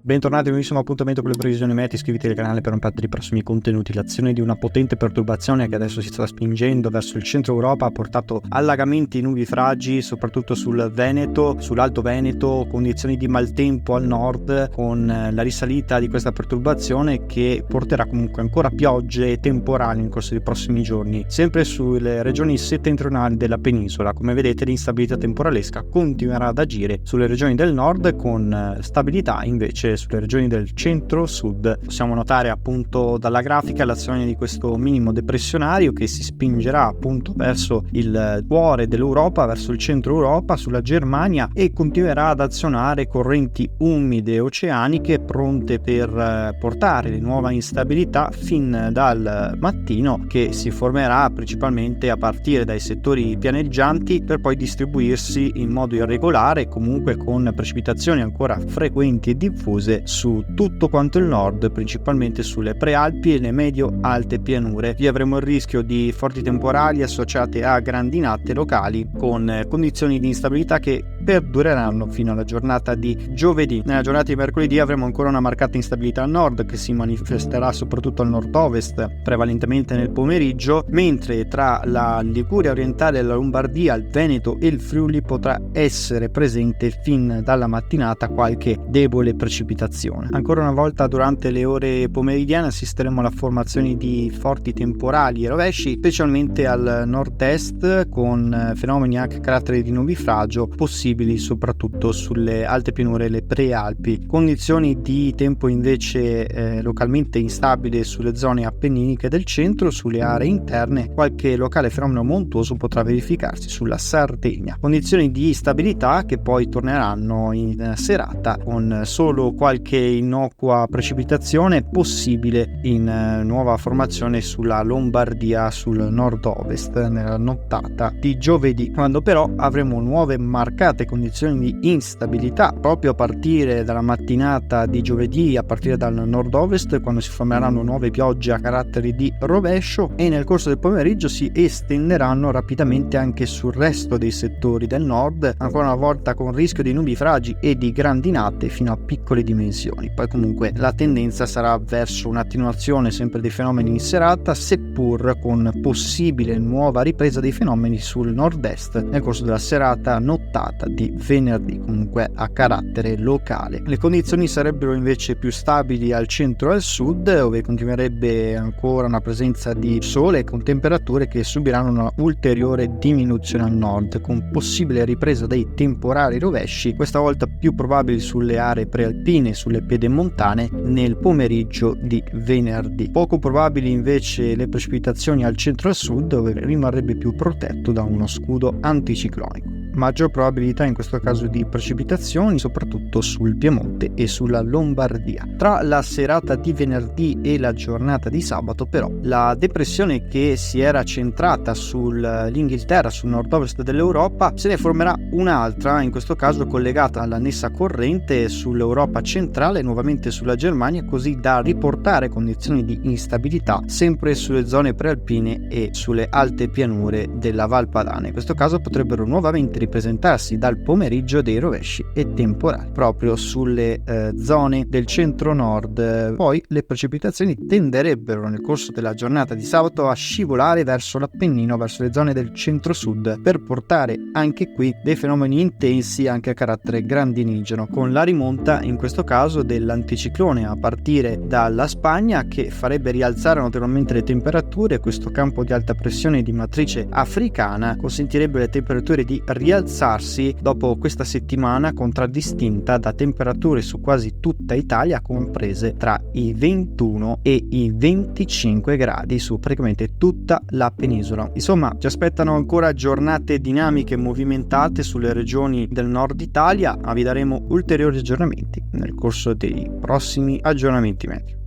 Bentornati a un nuovissimo appuntamento con le previsioni meteo. Iscriviti al canale per non perdere i prossimi contenuti. L'azione di una potente perturbazione che adesso si sta spingendo verso il centro Europa ha portato allagamenti e nubifragi soprattutto sul Veneto, sull'Alto Veneto, condizioni di maltempo al nord con la risalita di questa perturbazione che porterà comunque ancora piogge e temporali nel corso dei prossimi giorni, sempre sulle regioni settentrionali della penisola. Come vedete, l'instabilità temporalesca continuerà ad agire sulle regioni del nord con stabilità invece sulle regioni del centro-sud. Possiamo notare appunto dalla grafica l'azione di questo minimo depressionario che si spingerà appunto verso il cuore dell'Europa, verso il centro Europa, sulla Germania, e continuerà ad azionare correnti umide oceaniche pronte per portare di nuova instabilità fin dal mattino, che si formerà principalmente a partire dai settori pianeggianti per poi distribuirsi in modo irregolare, comunque con precipitazioni ancora frequenti e diffuse su tutto quanto il nord, principalmente sulle prealpi e le medio-alte pianure. Qui avremo il rischio di forti temporali associate a grandinate locali con condizioni di instabilità che perdureranno fino alla giornata di giovedì. Nella giornata di mercoledì avremo ancora una marcata instabilità al nord che si manifesterà soprattutto al nord-ovest, prevalentemente nel pomeriggio, mentre tra la Liguria orientale e la Lombardia, il Veneto e il Friuli potrà essere presente fin dalla mattinata qualche debole precipitazione. Ancora una volta durante le ore pomeridiane assisteremo alla formazione di forti temporali e rovesci, specialmente al nord-est, con fenomeni anche a carattere di nubifragio possibili soprattutto sulle alte pianure e le prealpi. Condizioni di tempo invece localmente instabile sulle zone appenniniche del centro, sulle aree interne qualche locale fenomeno montuoso potrà verificarsi sulla Sardegna. Condizioni di stabilità che poi torneranno in serata con solo qualche innocua precipitazione possibile in nuova formazione sulla Lombardia, sul nord-ovest nella nottata di giovedì, quando però avremo nuove marcate condizioni di instabilità proprio a partire dalla mattinata di giovedì, a partire dal nord-ovest, quando si formeranno nuove piogge a carattere di rovescio, e nel corso del pomeriggio si estenderanno rapidamente anche sul resto dei settori del nord, ancora una volta con rischio di nubifragi e di grandinate fino a piccole dimensioni. Poi comunque la tendenza sarà verso un'attenuazione sempre dei fenomeni in serata, seppur con possibile nuova ripresa dei fenomeni sul nord-est nel corso della serata nottata di venerdì, comunque a carattere locale. Le condizioni sarebbero invece più stabili al centro e al sud, dove continuerebbe ancora una presenza di sole con temperature che subiranno una ulteriore diminuzione al nord, con possibile ripresa dei temporali rovesci, questa volta più probabili sulle aree prealpine, sulle pedemontane nel pomeriggio di venerdì. Poco probabili invece le precipitazioni al centro e al sud, dove rimarrebbe più protetto da uno scudo anticiclonico. Maggior probabilità in questo caso di precipitazioni soprattutto sul Piemonte e sulla Lombardia. Tra la serata di venerdì e la giornata di sabato però la depressione che si era centrata sull'Inghilterra, sul nord-ovest dell'Europa, se ne formerà un'altra, in questo caso collegata all'annessa corrente sull'Europa centrale, nuovamente sulla Germania, così da riportare condizioni di instabilità sempre sulle zone prealpine e sulle alte pianure della Val Padana. In questo caso potrebbero nuovamente ripresentarsi dal pomeriggio dei rovesci e temporali proprio sulle zone del centro-nord. Poi le precipitazioni tenderebbero nel corso della giornata di sabato a scivolare verso l'Appennino, verso le zone del centro-sud, per portare anche qui dei fenomeni intensi anche a carattere grandinigeno, con la rimonta in questo caso dell'anticiclone a partire dalla Spagna, che farebbe rialzare notevolmente le temperature. Questo campo di alta pressione di matrice africana consentirebbe alle temperature di rialzarsi dopo questa settimana contraddistinta da temperature su quasi tutta Italia comprese tra i 21 e i 25 gradi su praticamente tutta la penisola. Insomma, ci aspettano ancora giornate dinamiche e movimentate sulle regioni del nord Italia, ma vi daremo ulteriori aggiornamenti nel corso dei prossimi aggiornamenti meteo.